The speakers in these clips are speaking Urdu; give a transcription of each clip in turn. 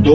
2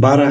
12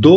2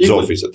100%।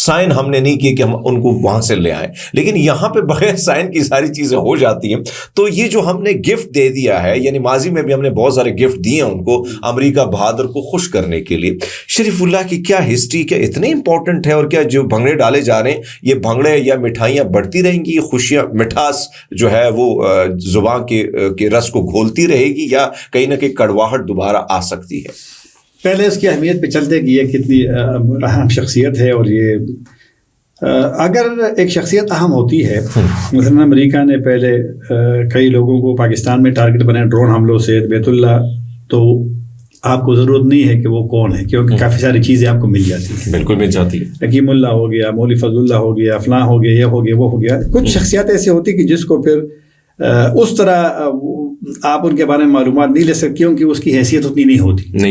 سائن ہم نے نہیں کیے کہ ہم ان کو وہاں سے لے آئیں, لیکن یہاں پہ بغیر سائن کی ساری چیزیں ہو جاتی ہیں. تو یہ جو ہم نے گفٹ دے دیا ہے, یعنی ماضی میں بھی ہم نے بہت سارے گفٹ دیے ہیں ان کو امریکہ بہادر کو خوش کرنے کے لیے. شریف اللہ کی کیا ہسٹری, کیا اتنے امپورٹنٹ ہے, اور کیا جو بھنگڑے ڈالے جا رہے ہیں یہ بھنگڑے یا مٹھائیاں بڑھتی رہیں گی, یہ خوشیاں مٹھاس جو ہے وہ زبان کے رس کو گھولتی رہے گی, یا کہیں نہ کہیں کڑواہٹ دوبارہ آ سکتی ہے؟ پہلے اس کی اہمیت پہ چلتے کہ یہ کتنی اہم شخصیت ہے, اور یہ اگر ایک شخصیت اہم ہوتی ہے, مثلا امریکہ نے پہلے کئی لوگوں کو پاکستان میں ٹارگٹ بنایا ڈرون حملوں سے, بیت اللہ, تو آپ کو ضرورت نہیں ہے کہ وہ کون ہے, کیونکہ کافی ساری چیزیں آپ کو مل جاتی ہیں. بالکل مل جاتی ہے. حکیم اللہ ہو گیا, مولوی فضل اللہ ہو گیا, فلاں ہو گیا, یہ ہو گیا, وہ ہو گیا. کچھ شخصیات ایسی ہوتی کہ جس کو پھر اس طرح آپ ان کے بارے میں معلومات نہیں لے سکتے, کیونکہ اس کی حیثیت اتنی نہیں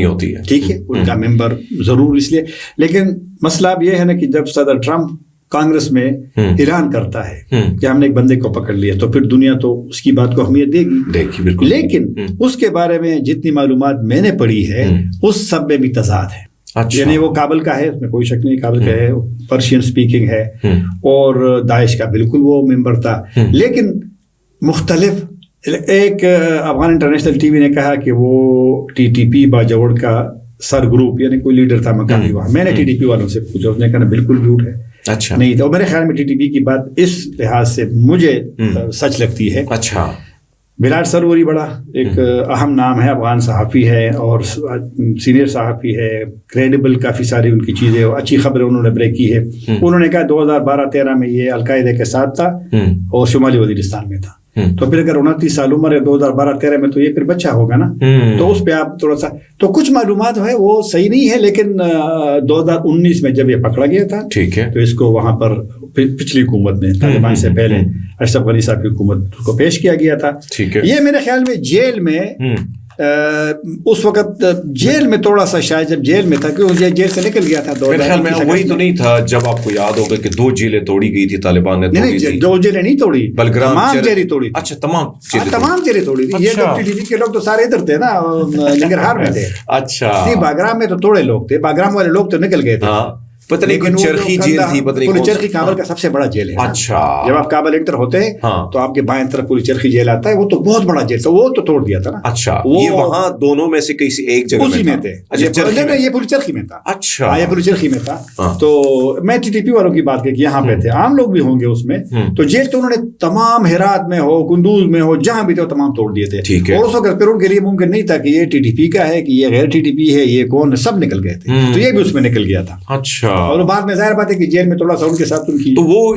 ہوتی ہے. ٹھیک ہے, ان کا ممبر ضرور اس لیے. لیکن مسئلہ اب یہ ہے نا کہ جب صدر ٹرمپ کانگریس میں اعلان کرتا ہے کہ ہم نے ایک بندے کو پکڑ لیا, تو پھر دنیا تو اس کی بات کو اہمیت دے گی. لیکن اس کے بارے میں جتنی معلومات میں نے پڑھی ہے اس سب میں بھی تضاد ہے. یعنی وہ کابل کا ہے, اس میں کوئی شک نہیں, کابل کا ہے, پرشین سپیکنگ ہے, اور داعش کا بالکل وہ ممبر تھا. لیکن مختلف, ایک افغان انٹرنیشنل ٹی وی نے کہا کہ وہ ٹی ٹی پی باجوڑ کا سر گروپ, یعنی کوئی لیڈر تھا مقامی وہاں. میں نے ٹی ٹی پی والوں سے پوچھا, اس نے کہا بالکل جھوٹ ہے, اچھا نہیں تھا. اور میرے خیال میں ٹی ٹی پی کی بات اس لحاظ سے مجھے سچ لگتی ہے. اچھا, وراٹ سروری بڑا ایک اہم نام ہے, افغان صحافی ہے اور سینئر صحافی ہے, کریڈیبل کافی ساری ان کی چیزیں, اچھی خبریں انہوں نے بریک کی ہے. انہوں نے کہا 2012-13 میں یہ القاعدہ کے ساتھ تھا اور شمالی وزیرستان میں تھا. تو پھر اگر 29 سال عمر ہے 2012-13 میں, تو یہ پھر بچہ ہوگا نا. تو اس پہ آپ تھوڑا سا, تو کچھ معلومات ہے وہ صحیح نہیں ہے, لیکن 2019 میں جب یہ پکڑا گیا تھا, ٹھیک ہے, تو اس کو وہاں پر پچھلی حکومت نے, طالبان سے پہلے اشرف غنی صاحب کی حکومت کو پیش کیا گیا تھا. یہ میرے خیال میں جیل میں اس وقت جیل میں تھوڑا سا شاید جب جیل میں تھا, کیونکہ جیل سے نکل گیا تھا. میرے خیال میں وہی تو نہیں تھا جب آپ کو یاد ہوگا کہ 2 جیلیں توڑی گئی تھی طالبان نے. نہیں, 2 جیلیں نہیں توڑی, تمام جیلیں توڑی. اچھا, تمام جیلیں توڑی تھی. یہ ٹی ٹی پی کے لوگ تو سارے ادھر تھے نا, ننگرہار میں تھے. اچھا, باگرام میں تو تھوڑے لوگ تھے, باگرام والے لوگ تو نکل گئے تھے. پتہ نہیں کوئی چرخی جیل تھی, پتہ نہیں. پوری چرخی کابل کا سب سے بڑا جیل ہے. اچھا, جب آپ کابل انٹر ہوتے ہیں تو آپ کے بائیں طرف پوری چرخی جیل آتا ہے, وہ تو بہت بڑا جیل تھا, وہ تو توڑ دیا تھا نا. اچھا, یہ وہاں دونوں میں سے کسی ایک جگہ اسی میں تھے. یہ پوری چرخی میں تھا. اچھا, یہ پوری چرخی میں تھا. تو میں ٹی ٹی پی والوں کی بات کی, یہاں پہ تھے, عام لوگ بھی ہوں گے اس میں. تو جیل تو انہوں نے تمام ہرات میں ہو, قندوز میں ہو, جہاں بھی تھے تمام توڑ دیے تھے. اور اس وقت پھر ان کے لیے ممکن نہیں تھا کہ یہ ٹی ٹی پی کا ہے کہ یہ غیر ٹی ٹی پی ہے, یہ کون, سب نکل گئے تھے. تو یہ بھی اس میں نکل گیا تھا. اچھا, اور بعد میں ظاہر بات ہے کہ جیل میں تھوڑا سا ان کے ساتھ ان کی, تو وہ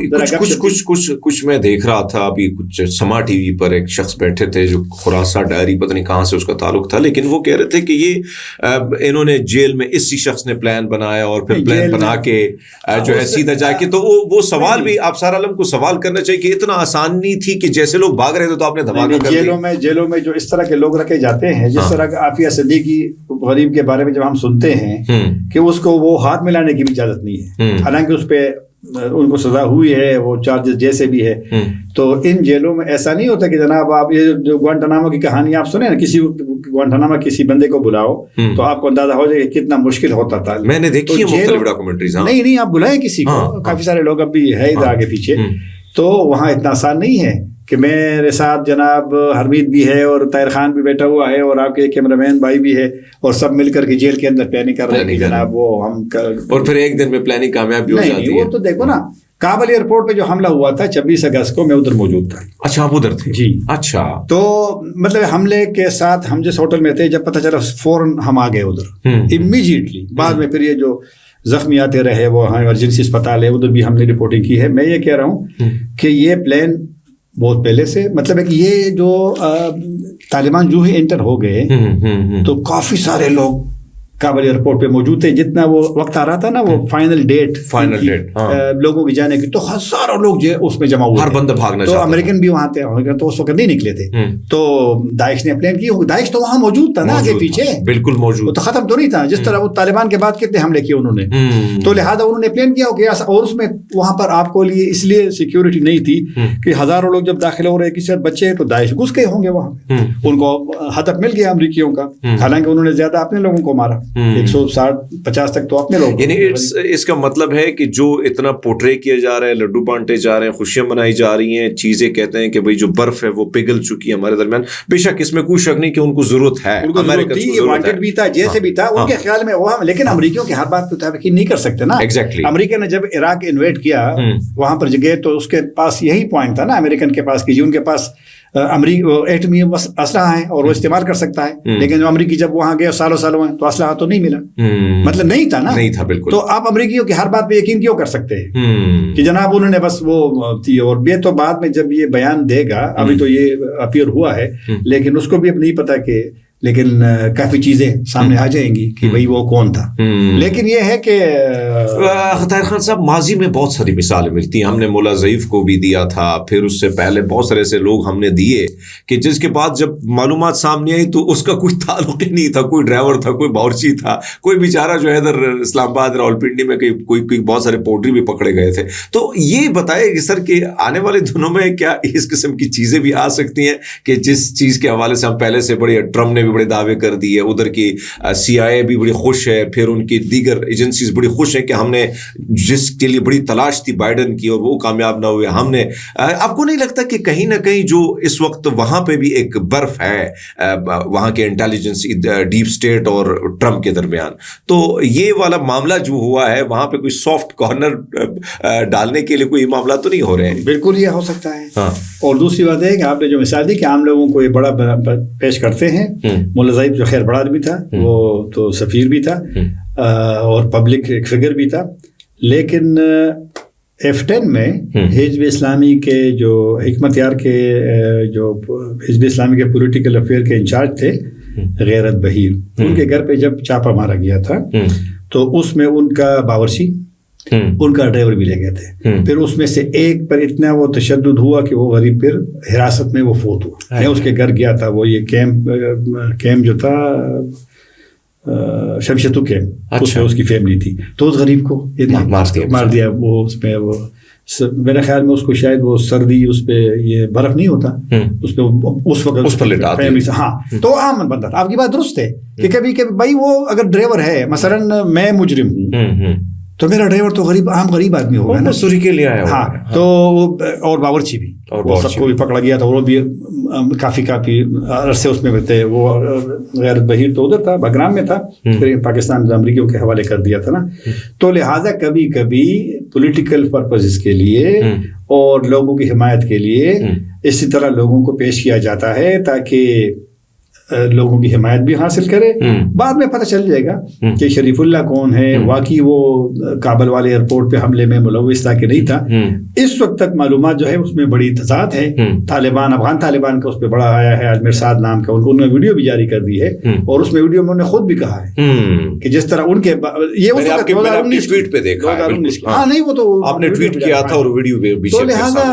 کچھ میں دیکھ رہا تھا ابھی, کچھ سما ٹی وی پر ایک شخص بیٹھے تھے جو خلاصہ ڈائری, پتہ نہیں کہاں سے اس کا تعلق تھا, لیکن وہ کہہ رہے تھے کہ یہ انہوں نے جیل میں اسی شخص نے پلان بنایا اور پھر پلان بنا کے جو ہے سیدھا جا کے. تو وہ سوال بھی آپ سارا عالم کو سوال کرنا چاہیے کہ اتنا آسان نہیں تھی کہ جیسے لوگ بھاگ رہے تھے تو آپ نے دھماکہ کر دیا. جیلوں میں جو اس طرح کے لوگ رکھے جاتے ہیں, جس طرح عافیہ صدیقی غریب کے بارے میں جب ہم سنتے ہیں کہ اس کو وہ ہاتھ ملانے کی بھی اجازت نہیں ہے, حالانکہ اس پہ ان کو سزا ہوئی ہے, وہ چارجز جیسے بھی ہے. تو ان جیلوں میں ایسا نہیں ہوتا کہ جناب آپ یہ جو گوانٹانامو کی کہانی آپ سنیں نا, کسی گوانٹانامو کسی بندے کو بلاؤ تو آپ کو اندازہ ہو جائے کہ کتنا مشکل ہوتا تھا. میں نے دیکھی ہے مختلف ڈاکومنٹریز. نہیں, آپ بلائیں کسی کو, کافی سارے لوگ اب بھی ہے ادھر آگے پیچھے. تو وہاں اتنا آسان نہیں ہے کہ میرے ساتھ جناب حرمید بھی ہے اور طاہر خان بھی بیٹھا ہوا ہے اور آپ کے کیمرہ مین بھائی بھی ہے, اور سب مل کر کے جیل کے اندر پلاننگ کر رہے ہیں جناب وہ ہم, اور پھر ایک دن میں پلاننگ کامیاب بھی ہو جاتی ہے. وہ تو دیکھو نا, کابل ایئرپورٹ پہ جو حملہ ہوا تھا 26 اگست کو, میں ادھر موجود تھا. اچھا, آپ ادھر تھے؟ جی. اچھا, تو مطلب حملے کے ساتھ ہم جس ہوٹل میں تھے, جب پتہ چلا فوراً ہم آ گئے ادھر امیجیٹلی. بعد میں پھر یہ جو زخمی آتے رہے وہ ایمرجنسی اسپتال ہے, ادھر بھی ہم نے رپورٹنگ کی ہے. میں یہ کہہ رہا ہوں کہ یہ پلان بہت پہلے سے, مطلب ہے کہ یہ جو طالبان جو ہی انٹر ہو گئے تو کافی سارے لوگ کابل ایئرپورٹ پہ موجود تھے. جتنا وہ وقت آ رہا تھا نا, وہ فائنل ڈیٹ لوگوں کی جانے کی, تو ہزاروں لوگ اس میں جمع ہوئے, ہر بندہ بھاگنا تو امریکن بھی وہاں تھے, تو اس وقت نہیں نکلے تھے. تو داعش نے پلان کی, داعش تو وہاں موجود تھا نا آگے پیچھے, بالکل موجود, تو ختم تو نہیں تھا. جس طرح وہ طالبان کے بعد کتنے حملے کیے انہوں نے, تو لہٰذا انہوں نے پلان کیا کہ اور اس میں وہاں پر آپ کو لیے اس لیے سیکیورٹی نہیں تھی کہ ہزاروں لوگ جب داخل ہو رہے کسی بچے, تو داعش گھس گئے ہوں گے وہاں. ان کو ہدف مل گیا امریکیوں کا, حالانکہ انہوں نے زیادہ اپنے لوگوں کو مارا. 160-50 تک تو اپنے لوگ. یعنی اس کا مطلب ہے کہ جو اتنا پورٹرے کیا جا رہا ہے, لڈو بانٹے جا رہے ہیں, خوشیاں منائی جا رہی ہیں, چیزیں کہتے ہیں کہ بھئی جو برف ہے وہ پگھل چکی ہے ہمارے درمیان, بے شک اس میں کوئی شک نہیں کہ ان کو ضرورت ہے, وانٹڈ بھی تھا, جیسے بھی تھا ان کے خیال میں وہ, لیکن امریکیوں کی ہر بات پہ یقین نہیں کر سکتے نا. امریکہ نے جب عراق انویٹ کیا وہاں پر گئے تو اس کے پاس یہی پوائنٹ تھا نا امریکن کے پاس کہ ان کے پاس ایٹمی اسلحہ ہے اور وہ استعمال کر سکتا ہے, لیکن جو امریکی جب وہاں گئے سالوں ہیں تو اسلحہ تو نہیں ملا, مطلب نہیں تھا نا, نہیں تھا بالکل. تو آپ امریکیوں کی ہر بات پہ یقین کیوں کر سکتے ہیں کہ جناب انہوں نے بس وہ تھی, اور یہ تو بعد میں جب یہ بیان دے گا, ابھی تو یہ اپیئر ہوا ہے لیکن اس کو بھی اب نہیں پتا کہ, لیکن کافی چیزیں سامنے آ جائیں گی کہ بھئی وہ کون تھا. لیکن یہ ہے کہ طاہر خان صاحب ماضی میں بہت ساری مثالیں ملتی ہیں, ہم نے مولا ضعیف کو بھی دیا تھا, پھر اس سے پہلے بہت سارے ایسے لوگ ہم نے دیے کہ جس کے بعد جب معلومات سامنے آئی تو اس کا کوئی تعلق ہی نہیں تھا, کوئی ڈرائیور تھا, کوئی باورچی تھا, کوئی بیچارہ جو ہے ادھر اسلام آباد راولپنڈی میں کوئی بہت سارے پوٹری بھی پکڑے گئے تھے. تو یہ بتائے کہ سر کہ آنے والے دنوں میں کیا اس قسم کی چیزیں بھی آ سکتی ہیں کہ جس چیز کے حوالے سے ہم پہلے سے بڑے, ٹرمپ نے بڑے دعوے کر دیے, ادھر کی CIA بھی بڑی خوش ہے, پھر ان کی دیگر ایجنسیز بڑی خوش ہیں کہ ہم نے جس کے لیے بڑی تلاش تھی بائیڈن کی اور وہ کامیاب نہ ہوئے ہم نے. آپ کو نہیں لگتا کہ کہیں نہ کہیں جو اس وقت وہاں پہ بھی ایک برف ہے وہاں کے انٹیلیجنس ڈیپ اسٹیٹ اور ٹرمپ کے درمیان, تو یہ والا معاملہ جو ہوا ہے وہاں پہ کوئی سافٹ کارنر ڈالنے کے لیے کوئی معاملہ تو نہیں ہو رہے ہیں؟ بالکل یہ ہو سکتا ہے. اور دوسری بات ہے کہ آپ نے جو مثال دی کہ عام لوگوں کو یہ بڑا پیش کرتے ہیں, مولا ضعیف جو خیر بڑا آدمی تھا وہ تو سفیر بھی تھا اور پبلک ایک فگر بھی تھا, لیکن F10 میں حزب اسلامی کے جو حکمت یار کے جو حزب اسلامی کے پولیٹیکل افیئر کے انچارج تھے غیرت بہیر, ان کے گھر پہ جب چھاپا مارا گیا تھا تو اس میں ان کا باورچی, ان کا ڈرائیور بھی لے گئے تھے. پھر اس میں سے ایک پر اتنا وہ تشدد ہوا کہ وہ غریب پھر حراست میں وہ فوت ہوا. میں اس کے گھر گیا تھا, وہ یہ کیمپ جو تھا شمشتو کیمپ, اس میں اس کی فیملی تھی, تو اس غریب کو مار دیا. وہ اس میں وہ میرے خیال میں اس کو شاید وہ سردی اس پہ یہ برف نہیں ہوتا اس پہ اس وقت اس پر لٹا. ہاں تو عام بندہ تھا. آپ کی بات درست ہے کہ کبھی کبھی بھائی وہ اگر ڈرائیور ہے, مثلاً میں مجرم ہوں تو میرا ڈرائیور تو عام غریب آدمی ہوگا نا, مزدوری کے لیے آیا. ہاں تو اور باورچی بھی, اور سب کو بھی پکڑا گیا تھا, وہ بھی کافی عرصے اس میں تھے. وہ غیرت بہیر تو ادھر تھا, بگرام میں تھا, پھر پاکستان امریکیوں کے حوالے کر دیا تھا نا. تو لہٰذا کبھی کبھی پولیٹیکل پرپزز کے لیے اور لوگوں کی حمایت کے لیے اسی طرح لوگوں کو پیش کیا جاتا ہے تاکہ لوگوں کی حمایت بھی حاصل کرے. بعد میں پتہ چل جائے گا کہ شریف اللہ کون ہے, واقعی وہ کابل والے ایئرپورٹ پہ حملے میں ملوث تھا کہ نہیں تھا. اس وقت تک معلومات جو ہے اس میں بڑی تضاد ہے. طالبان, افغان طالبان کا اس پہ بڑا آیا ہے, اجمیر سعد نام کا, انہوں نے ویڈیو بھی جاری کر دی ہے, اور اس میں ویڈیو میں انہوں نے خود بھی کہا ہے کہ جس طرح ان کے یہ ٹویٹ پہ دیکھا, ہاں نہیں وہ تو آپ نے ٹویٹ کیا تھا اور ویڈیو بھی, تو لہٰذا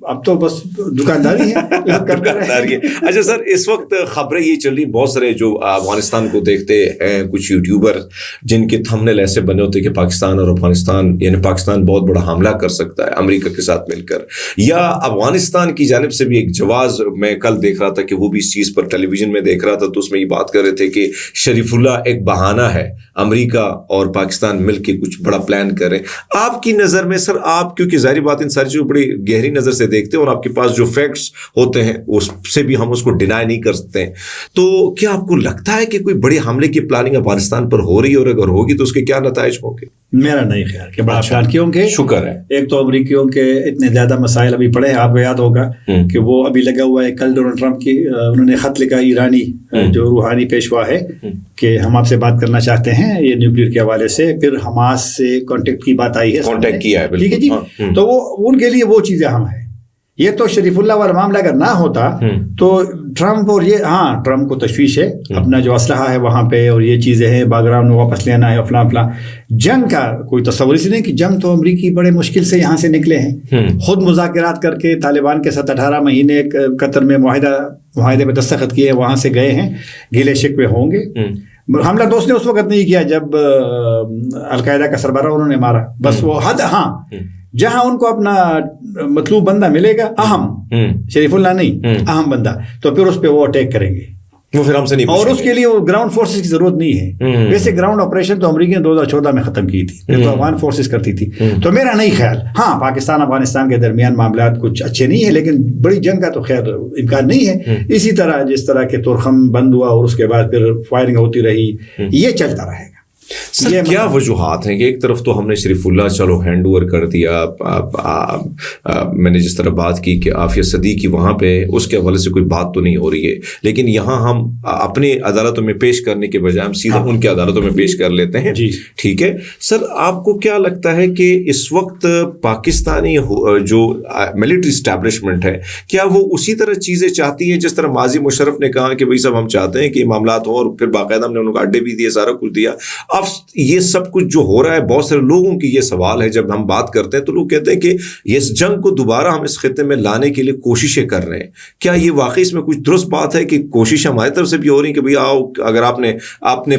اب تو بس دکانداری ہے. اچھا سر, اس وقت خبریں یہ چل رہی, بہت سارے جو افغانستان کو دیکھتے ہیں کچھ یوٹیوبر جن کے تھمبنیل ایسے بنے ہوتے کہ پاکستان اور افغانستان, یعنی پاکستان بہت بڑا حملہ کر سکتا ہے امریکہ کے ساتھ مل کر, یا افغانستان کی جانب سے بھی ایک جواز میں کل دیکھ رہا تھا کہ وہ بھی اس چیز پر ٹیلی ویژن میں دیکھ رہا تھا, تو اس میں یہ بات کر رہے تھے کہ شریف اللہ ایک بہانہ ہے, امریکہ اور پاکستان مل کے کچھ بڑا پلان کریں. آپ کی نظر میں سر, آپ کیونکہ ظاہری بات ان ساری چیزوں بڑی گہری نظر سے دیکھتے ہیں اور آپ کے پاس جو فیکٹس ہوتے ہیں اس سے بھی ہم اس کو ڈینائی نہیں کر سکتے ہیں, تو کیا آپ کو لگتا ہے کہ کوئی بڑے حملے کی پلاننگ افغانستان پر ہو رہی ہے, اور اگر ہوگی تو اس کے کیا نتائج ہوں گے؟ میرا نہیں خیال کہ بڑا پلان کیوں کے, شکر ہے. ایک تو امریکیوں کے اتنے زیادہ مسائل ابھی پڑے ہیں, آپ کو یاد ہوگا کہ وہ ابھی لگا ہوا ہے, کل ڈونلڈ ٹرمپ کی انہوں نے خط لکھا ایرانی جو روحانی پیشوا ہے کہ ہم آپ سے بات کرنا چاہتے ہیں یہ نیوکلیر کے حوالے سے. پھر حماس سے کانٹیکٹ کی بات آئی ہے, کانٹیکٹ کیا ہے, ٹھیک ہے جی. تو وہ ان کے لیے وہ چیزیں ہم ہیں. یہ تو شریف اللہ والا معاملہ اگر نہ ہوتا تو ٹرمپ اور یہ, ہاں ٹرمپ کو تشویش ہے, اپنا جو اسلحہ ہے وہاں پہ اور یہ چیزیں ہیں, باغرام میں واپس لینا ہے فلاں فلاں. جنگ کا کوئی تصور اس نہیں کہ جنگ تو امریکی بڑے مشکل سے یہاں سے نکلے ہیں, خود مذاکرات کر کے طالبان کے ساتھ 18 مہینے قطر میں معاہدے پہ دستخط کیے, وہاں سے گئے ہیں, گلے شکوے ہوں گے. حملہ دوست نے اس وقت نہیں کیا جب القاعدہ کا سربراہ انہوں نے مارا, بس وہ حد. ہاں جہاں ان کو اپنا مطلوب بندہ ملے گا, اہم, شریف اللہ نہیں, اہم بندہ, تو پھر اس پہ وہ اٹیک کریں گے. وہ پھر ہم سے نہیں اور اس کے لیے وہ گراؤنڈ فورسز کی ضرورت نہیں ہے. ویسے گراؤنڈ آپریشن تو امریکہ نے 2014 میں ختم کی تھی, پھر تو افغان فورسز کرتی تھی. تو میرا نہیں خیال, ہاں پاکستان افغانستان کے درمیان معاملات کچھ اچھے نہیں ہیں, لیکن بڑی جنگ کا تو خیر امکان نہیں ہے. اسی طرح جس طرح کہ تورخم بند ہوا اور اس کے بعد پھر فائرنگ ہوتی رہی, یہ چلتا رہے گا. سر کیا وجوہات ہیں کہ ایک طرف تو ہم نے شریف اللہ چلو ہینڈ اوور کر دیا, میں نے جس طرح بات کی کہ عافیہ صدیقی وہاں پہ اس کے حوالے سے کوئی بات تو نہیں ہو رہی ہے, لیکن یہاں ہم اپنے عدالتوں میں پیش کرنے کے بجائے ہم سیدھا ان کے عدالتوں میں پیش کر لیتے ہیں. ٹھیک ہے سر, آپ کو کیا لگتا ہے کہ اس وقت پاکستانی جو ملٹری اسٹیبلشمنٹ ہے کیا وہ اسی طرح چیزیں چاہتی ہیں جس طرح ماضی مشرف نے کہا کہ بھائی صاحب ہم چاہتے ہیں کہ معاملات ہوں, اور پھر باقاعدہ ہم نے ان کو اڈے بھی دیے, سارا کچھ دیا. اب یہ سب کچھ جو ہو رہا ہے, بہت سارے لوگوں کی یہ سوال ہے جب ہم بات کرتے ہیں تو لوگ کہتے ہیں کہ اس جنگ کو دوبارہ ہم اس خطے میں لانے کے لیے کوششیں کر رہے ہیں. کیا یہ واقعی اس میں کچھ درست بات ہے کہ کوشش ہماری طرف سے بھی ہو رہی ہیں کہ بھئی آؤ, اگر آپ نے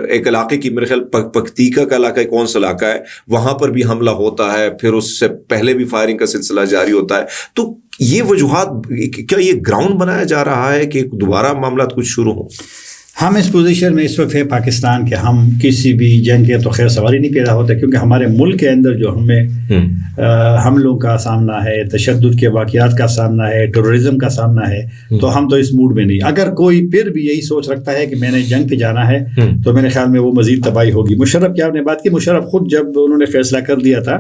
ایک علاقے کی میرے خیال پکتیکا کا علاقہ کون سا علاقہ ہے, وہاں پر بھی حملہ ہوتا ہے, پھر اس سے پہلے بھی فائرنگ کا سلسلہ جاری ہوتا ہے, تو یہ وجوہات, کیا یہ گراؤنڈ بنایا جا رہا ہے کہ دوبارہ معاملات کچھ شروع ہوں؟ ہم اس پوزیشن میں اس وقت ہے پاکستان کے, ہم کسی بھی جنگ کے تو خیر سواری نہیں پیدا ہوتا, کیونکہ ہمارے ملک کے اندر جو ہمیں حملوں کا سامنا ہے, تشدد کے واقعات کا سامنا ہے, ٹیررزم کا سامنا ہے, تو ہم تو اس موڈ میں نہیں. اگر کوئی پھر بھی یہی سوچ رکھتا ہے کہ میں نے جنگ پہ جانا ہے تو میرے خیال میں وہ مزید تباہی ہوگی. مشرف کی آپ نے بات کی, مشرف خود جب انہوں نے فیصلہ کر دیا تھا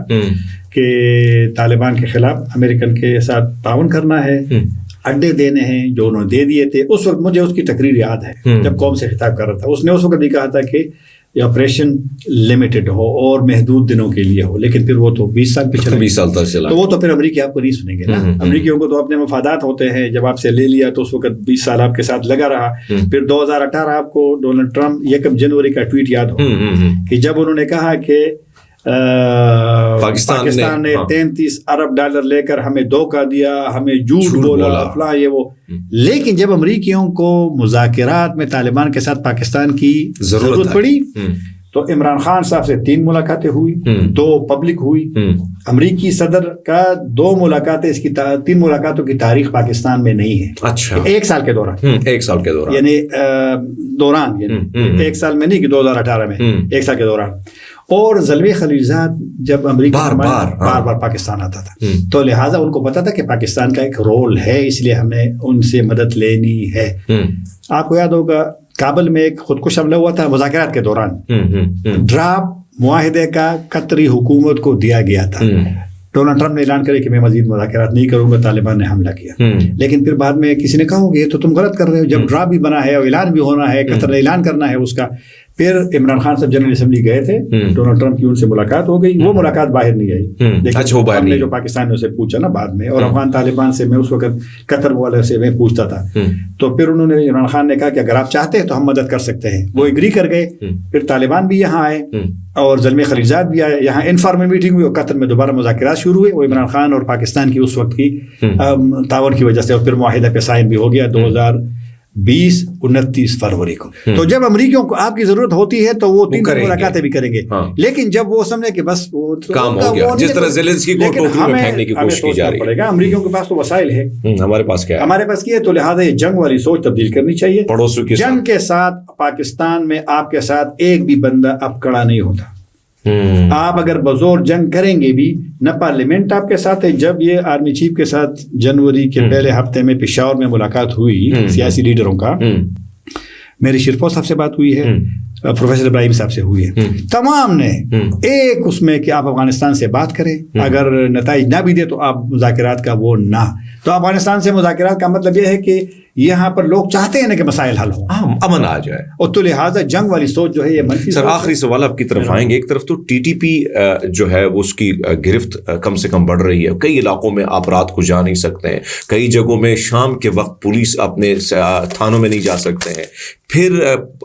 کہ طالبان کے خلاف امریکن کے ساتھ تعاون کرنا ہے, اڈے دینے ہیں, جو انہوں نے دے دیے تھے, اس وقت مجھے اس کی تقریر یاد ہے جب قوم سے خطاب کر رہا تھا. اس نے اس وقت بھی کہا تھا کہ یہ آپریشن لمیٹڈ ہو اور محدود دنوں کے لیے ہو, لیکن پھر وہ تو 20 سال پہ چلا, 20 سال تک چلا, تو وہ تو پھر امریکی آپ کو نہیں سنیں گے نا. امریکیوں کو تو اپنے مفادات ہوتے ہیں, جب آپ سے لے لیا تو اس وقت 20 سال آپ کے ساتھ لگا رہا. پھر 2018 آپ کو ڈونلڈ ٹرمپ 1 جنوری کا ٹویٹ یاد ہو کہ جب انہوں نے کہا کہ پاکستان نے 33 ارب ڈالر لے کر ہمیں دھوکہ دیا, ہمیں جھوٹ بولا, فلاں یہ وہ. لیکن جب امریکیوں کو مذاکرات میں طالبان کے ساتھ پاکستان کی ضرورت پڑی تو عمران خان صاحب سے 3 ملاقاتیں ہوئی, 2 پبلک ہوئی. امریکی صدر کا 2 ملاقاتیں, اس کی 3 ملاقاتوں کی تاریخ پاکستان میں نہیں ہے. اچھا, 1 سال کے دوران, 1 سال کے دوران, یعنی یعنی 1 سال میں نہیں کہ 2018 میں, 1 سال کے دوران. اور زلمی خلیلزاد جب امریکہ بار بار پاکستان آتا تھا تو لہٰذا ان کو پتا تھا کہ پاکستان کا ایک رول ہے, اس لیے ہمیں ان سے مدد لینی ہے. آپ کو یاد ہوگا کابل میں ایک خودکش حملہ ہوا تھا مذاکرات کے دوران, ڈراپ معاہدے کا قطری حکومت کو دیا گیا تھا. ڈونلڈ ٹرمپ نے اعلان کرے کہ میں مزید مذاکرات نہیں کروں گا, طالبان نے حملہ کیا. لیکن پھر بعد میں کسی نے کہا ہوگا یہ تو تم غلط کر رہے ہو, جب ڈراپ بھی بنا ہے اور اعلان بھی ہونا ہے, قطر نے اعلان کرنا ہے اس کا. پھر عمران خان صاحب جنرل اسمبلی گئے تھے, ڈونلڈ ٹرمپ کی ان سے ملاقات ہو گئی, وہ ملاقات باہر نہیں آئی. لیکن ہم نے جو پاکستان نے اسے پوچھا نا بعد میں, اور افغان طالبان سے میں اس وقت قطر والے سے میں پوچھتا تھا, تو پھر انہوں نے عمران خان نے کہا کہ اگر آپ چاہتے ہیں تو ہم مدد کر سکتے ہیں. وہ ایگری کر گئے. پھر طالبان بھی یہاں آئے اور زلمی خلیلزاد بھی آئے, یہاں انفارمل میٹنگ ہوئی اور قطر میں دوبارہ مذاکرات شروع ہوئے. وہ عمران خان اور پاکستان کی اس وقت کی تعاون کی وجہ سے, اور پھر معاہدہ پہ سائن بھی ہو گیا 29 فروری کو. تو جب امریکیوں کو آپ کی ضرورت ہوتی ہے تو وہ 3 ملاقاتیں بھی کریں گے, لیکن جب وہ سمجھے کہ بس وہ کام ہو گیا, جس طرح زیلنسکی کو ٹوکری میں پھینکنے کی کوشش کی جا رہی ہے, امریکیوں کے پاس تو وسائل ہے, ہمارے پاس کیا ہے, ہمارے پاس کیا ہے. تو لہٰذا یہ جنگ والی سوچ تبدیل کرنی چاہیے. پڑوسیوں کی جنگ کے ساتھ پاکستان میں آپ کے ساتھ ایک بھی بندہ اب کڑا نہیں ہوتا. آپ اگر بزور جنگ کریں گے بھی نہ, پارلیمنٹ آپ کے ساتھ ہے. جب یہ آرمی چیف کے ساتھ جنوری کے پہلے ہفتے میں پشاور میں ملاقات ہوئی سیاسی لیڈروں کا, میری شرفو صاحب سے بات ہوئی ہے, پروفیسر ابراہیم صاحب سے ہوئی ہے, تمام نے ایک اس میں کہ آپ افغانستان سے بات کریں, اگر نتائج نہ بھی دے تو آپ مذاکرات کا وہ نہ. تو افغانستان سے مذاکرات کا مطلب یہ ہے کہ یہاں پر لوگ چاہتے ہیں نا کہ مسائل حل ہوں, امن آ جائے, اور تو لہٰذا جنگ والی سوچ جو ہے یہ منفی. سر آخری سوال آپ کی طرف آئیں گے. ایک طرف تو ٹی ٹی پی جو ہے وہ اس کی گرفت کم سے کم بڑھ رہی ہے, کئی علاقوں میں آپ رات کو جا نہیں سکتے ہیں, کئی جگہوں میں شام کے وقت پولیس اپنے تھانوں میں نہیں جا سکتے ہیں. پھر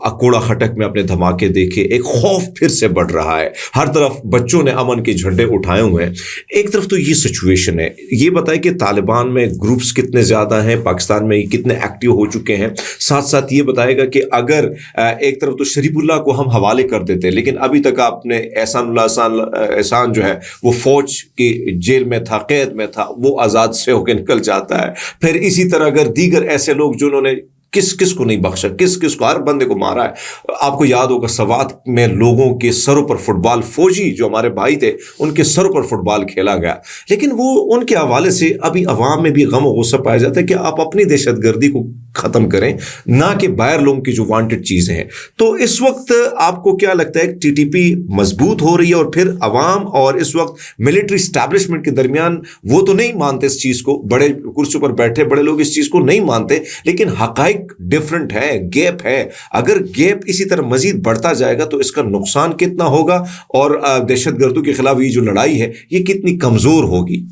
اکوڑا خٹک میں اپنے دھماکے دیکھے, ایک خوف پھر سے بڑھ رہا ہے, ہر طرف بچوں نے امن کے جھنڈے اٹھائے ہوئے ہیں. ایک طرف تو یہ سچویشن ہے, یہ بتائیں کہ طالبان میں گروپس کتنے زیادہ ہیں, پاکستان میں کتنے ایکٹیو ہو چکے ہیں, ساتھ ساتھ یہ بتائے گا کہ اگر ایک طرف تو شریف اللہ کو ہم حوالے کر دیتے, لیکن ابھی تک آپ نے احسان جو ہے وہ فوج کی جیل میں تھا, قید میں تھا, وہ آزاد سے ہو کے نکل جاتا ہے. پھر اسی طرح اگر دیگر ایسے لوگ جنہوں نے کس کو نہیں بخشا, کس کو, ہر بندے کو مارا ہے. آپ کو یاد ہوگا سوات میں لوگوں کے سروں پر فٹ بال, فوجی جو ہمارے بھائی تھے ان کے سروں پر فٹ بال کھیلا گیا. لیکن وہ ان کے حوالے سے ابھی عوام میں بھی غم و غصہ پایا جاتا ہے کہ آپ اپنی دہشت گردی کو ختم کریں, نہ کہ باہر لوگوں کی جو وانٹڈ چیزیں ہیں. تو اس وقت آپ کو کیا لگتا ہے ٹی ٹی پی مضبوط ہو رہی ہے, اور پھر عوام اور اس وقت ملٹری اسٹیبلشمنٹ کے درمیان وہ تو نہیں مانتے اس چیز کو, بڑے کرسی پر بیٹھے بڑے لوگ اس چیز کو نہیں مانتے, لیکن حقائق ڈفرنٹ ہے, گیپ ہے. اگر گیپ اسی طرح مزید بڑھتا جائے گا تو اس کا نقصان کتنا ہوگا, اور دہشت گردوں کے خلاف یہ جو لڑائی ہے یہ کتنی کمزور ہوگی.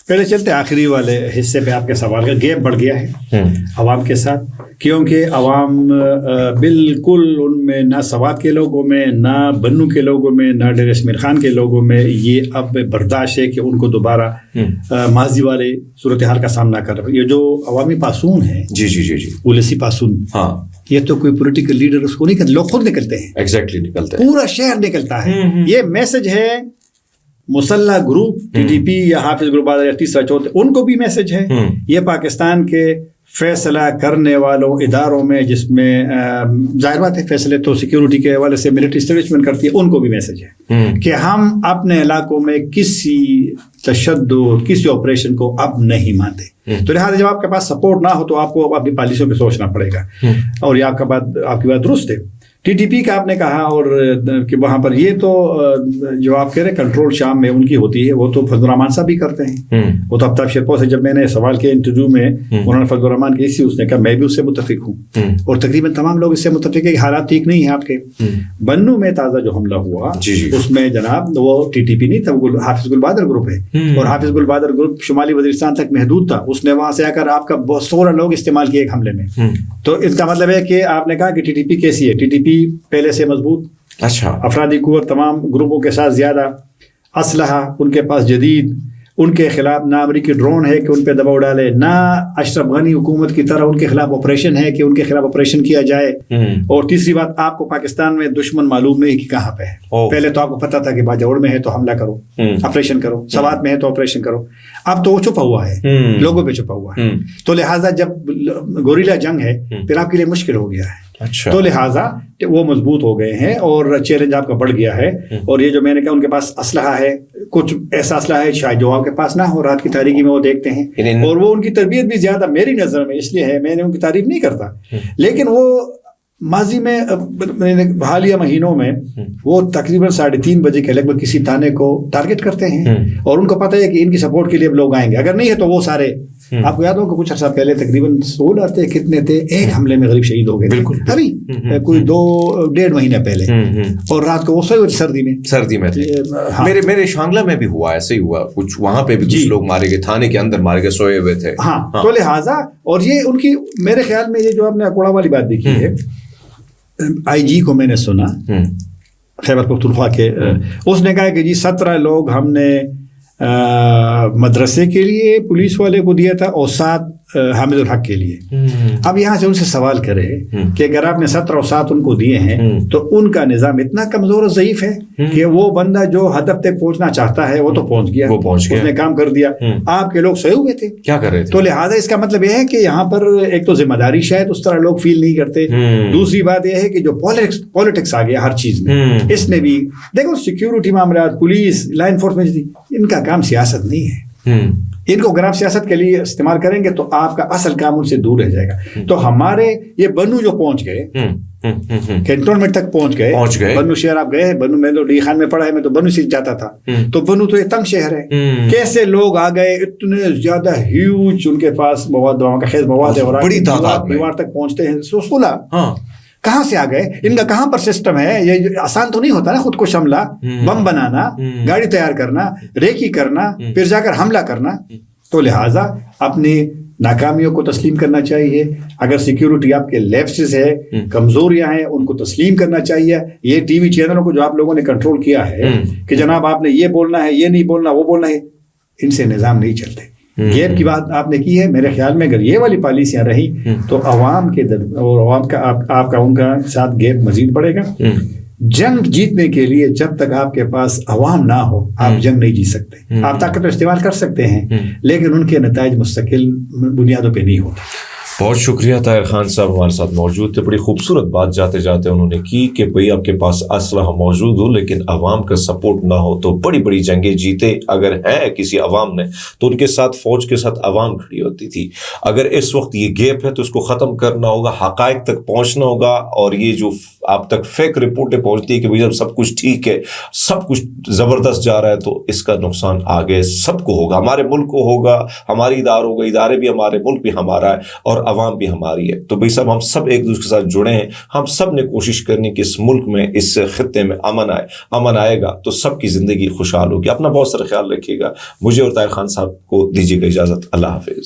پہلے چلتے آخری والے حصے پہ. آپ کے سوال کا گیپ بڑھ گیا ہے عوام کے ساتھ, کیونکہ عوام بالکل ان میں نہ سوات کے لوگوں میں, نہ بنو کے لوگوں میں, نہ ڈیر اسمیر خان کے لوگوں میں یہ اب برداشت ہے کہ ان کو دوبارہ ماضی والے صورتحال کا سامنا کر رہے. یہ جو عوامی پاسون ہیں, جی پولیسی پاسون, ہاں, یہ تو کوئی پولیٹیکل لیڈر اس کو نہیں کرتے, لوگ خود نکلتے ہیں. ایگزیکٹلی نکلتے ہیں, پورا شہر نکلتا ہے. یہ میسج ہے مسلح گروپ ٹی ٹی پی یا حافظ گروپ یا تیسرا چوتھا, ان کو بھی میسج ہے. یہ پاکستان کے فیصلہ کرنے والوں اداروں میں, جس میں ظاہر بات ہے فیصلے تو سیکیورٹی کے حوالے سے ملٹری اسٹیبلشمنٹ کرتی ہے, ان کو بھی میسج ہے کہ ہم اپنے علاقوں میں کسی تشدد, کسی آپریشن کو اب نہیں مانتے. تو لہٰذا جب آپ کے پاس سپورٹ نہ ہو تو آپ کو اپنی پالیسیوں پہ سوچنا پڑے گا. اور یہ آپ کی بات درست ہے. ٹی ٹی پی کا آپ نے کہا, اور کہ وہاں پر یہ تو جو آپ کہہ رہے کنٹرول شام میں ان کی ہوتی ہے, وہ تو فضل الرحمان صاحب بھی کرتے ہیں. وہ تو آفتاب شیرپور سے جب میں نے سوال کیا انٹرویو میں, انہوں نے فضل الرحمان کی اس نے کہا میں بھی اس سے متفق ہوں, اور تقریباً تمام لوگ اس سے متفق ہیں کہ حالات ٹھیک نہیں ہیں آپ کے. بنو میں تازہ جو حملہ ہوا اس میں جناب وہ ٹی ٹی پی نہیں تھا, وہ حافظ گل بہادر گروپ ہے, اور حافظ گل بہادر گروپ شمالی وزیرستان تک محدود تھا. اس نے وہاں سے آ کر آپ کا 16 لوگ استعمال کیے ایک حملے میں. تو اس کا مطلب ہے کہ آپ نے کہا کہ ٹی ٹی پی کیسی ہے. ٹی ٹی پی پہلے سے مضبوط, اچھا, افرادی قوت تمام گروپوں کے ساتھ زیادہ, اسلحہ ان کے پاس جدید, ان کے خلاف نہ امریکی ڈرون ہے کہ ان پہ دباؤ ڈالے, نہ اشرف غنی حکومت کی طرح ان کے خلاف آپریشن ہے کہ ان کے خلاف آپریشن کیا جائے. اور تیسری بات, آپ کو پاکستان میں دشمن معلوم نہیں کہ کہاں پہ ہے. پہلے تو آپ کو پتا تھا کہ باجوڑ میں ہے تو حملہ کرو, آپریشن کرو, سوات میں ہے تو آپریشن کرو. اب تو وہ چھپا ہوا ہے, لوگوں پہ چھپا ہوا ہے. تو لہٰذا جب گوریلا جنگ ہے پھر آپ کے لیے مشکل ہو گیا ہے. تو لہٰذا وہ مضبوط ہو گئے ہیں اور چیلنج آپ کا بڑھ گیا ہے. اور یہ جو میں نے کہا ان کے پاس اسلحہ ہے, کچھ ایسا اسلحہ ہے شاید جو آپ کے پاس نہ ہو, رات کی تاریکی میں وہ دیکھتے ہیں. اور وہ ان کی تربیت بھی زیادہ میری نظر میں اس لیے ہے, میں نے ان کی تعریف نہیں کرتا, لیکن وہ ماضی میں حالیہ مہینوں میں وہ تقریباً 3:30 بجے کے لگ بھگ کسی تانے کو ٹارگٹ کرتے ہیں, اور ان کو پتہ ہے کہ ان کی سپورٹ کے لیے اب لوگ آئیں گے, اگر نہیں ہے تو وہ سارے. آپ کو یاد ہوگا کچھ عرصہ پہلے تقریباً 16 تھے, کتنے تھے, ایک حملے میں غریب شہید ہو گئے. بالکل ابھی کوئی 2-1.5 مہینے پہلے, اور رات کو وہ سردی میں میرے شانگلہ میں بھی ہوا, ایسے ہی ہوا کچھ, وہاں پہ بھی کچھ لوگ مارے گئے, تھانے کے اندر مارے گئے, سوئے ہوئے تھے. ہاں, تو لہٰذا اور یہ ان کی میرے خیال میں یہ جو آپ نے اکوڑا والی بات بھی کی ہے, آئی جی کو میں نے سنا خیبر پختونخوا کے, اس نے کہا کہ جی 17 لوگ ہم نے مدرسے کے لیے پولیس والے کو دیا تھا اور 7 حامد الحق کے لیے. اب یہاں سے ان سے سوال کرے کہ اگر آپ نے 17 اور 7 ان کو دیے ہیں تو ان کا نظام اتنا کمزور اور ضعیف ہے کہ وہ بندہ جو ہدف تک پہنچنا چاہتا ہے وہ تو پہنچ گیا, اس نے کام کر دیا, آپ کے لوگ سوئے ہوئے تھے, کیا کر رہے تھے. تو لہٰذا اس کا مطلب یہ ہے کہ یہاں پر ایک تو ذمہ داری شاید اس طرح لوگ فیل نہیں کرتے. دوسری بات یہ ہے کہ جو پالیٹکس آ گیا ہر چیز میں, اس میں بھی دیکھو سیکیورٹی معاملات, پولیس, لا انفورسمنٹ, ان کا کام سیاست نہیں ہے. ان کو اگر آپ سیاست کے لیے استعمال کریں گے تو آپ کا اصل کام ان سے دور رہ جائے گا. تو ہمارے یہ بنو جو پہنچ گئے, کینٹونمنٹ تک پہنچ گئے, بنو شہر آپ گئے, بنو میں تو ڈی خان میں پڑھا ہے, میں تو بنو سے جاتا تھا, تو بنو تو یہ تنگ شہر ہے, کیسے لوگ آ گئے, اتنے زیادہ ہیوج ان کے پاس مواد, دواؤں کا خیز مواد ہے, اور بڑی تعداد دیوار تک پہنچتے ہیں. 16 کہاں سے آ گئے, ان کا کہاں پر سسٹم ہے. یہ آسان تو نہیں ہوتا نا خود کو حملہ, بم بنانا, گاڑی تیار کرنا, ریکی کرنا, پھر جا کر حملہ کرنا. تو لہٰذا اپنی ناکامیوں کو تسلیم کرنا چاہیے. اگر سیکیورٹی آپ کے لیپسز ہے, کمزوریاں ہیں, ان کو تسلیم کرنا چاہیے. یہ ٹی وی چینلوں کو جو آپ لوگوں نے کنٹرول کیا ہے کہ جناب آپ نے یہ بولنا ہے, یہ نہیں بولنا, وہ بولنا ہے, ان سے نظام نہیں چلتے. گیپ کی بات آپ نے کی ہے, میرے خیال میں اگر یہ والی پالیسیاں رہی تو عوام کے اور عوام کا آپ کا ان کا ساتھ گیپ مزید بڑھے گا. جنگ جیتنے کے لیے جب تک آپ کے پاس عوام نہ ہو آپ جنگ نہیں جیت سکتے. آپ طاقت کا استعمال کر سکتے ہیں لیکن ان کے نتائج مستقل بنیادوں پہ نہیں ہوتے. بہت شکریہ طاہر خان صاحب ہمارے ساتھ موجود تھے. بڑی خوبصورت بات جاتے جاتے انہوں نے کی کہ بھئی آپ کے پاس اسلحہ موجود ہو لیکن عوام کا سپورٹ نہ ہو تو بڑی بڑی جنگیں جیتے اگر ہیں کسی عوام نے تو ان کے ساتھ فوج کے ساتھ عوام کھڑی ہوتی تھی. اگر اس وقت یہ گیپ ہے تو اس کو ختم کرنا ہوگا, حقائق تک پہنچنا ہوگا, اور یہ جو آپ تک فیک رپورٹیں پہنچتی ہے کہ بھئی جب سب کچھ ٹھیک ہے, سب کچھ زبردست جا رہا ہے, تو اس کا نقصان آگے سب کو ہوگا, ہمارے ملک کو ہوگا, ہماری ادارے بھی ہمارے, ملک بھی ہمارا ہے اور عوام بھی ہماری ہے. تو بھئی صاحب ہم سب ایک دوسرے کے ساتھ جڑے ہیں, ہم سب نے کوشش کرنی کہ اس ملک میں, اس خطے میں امن آئے گا تو سب کی زندگی خوشحال ہوگی. اپنا بہت سارا خیال رکھیے گا. مجھے اور طاہر خان صاحب کو دیجیے گا اجازت. اللہ حافظ.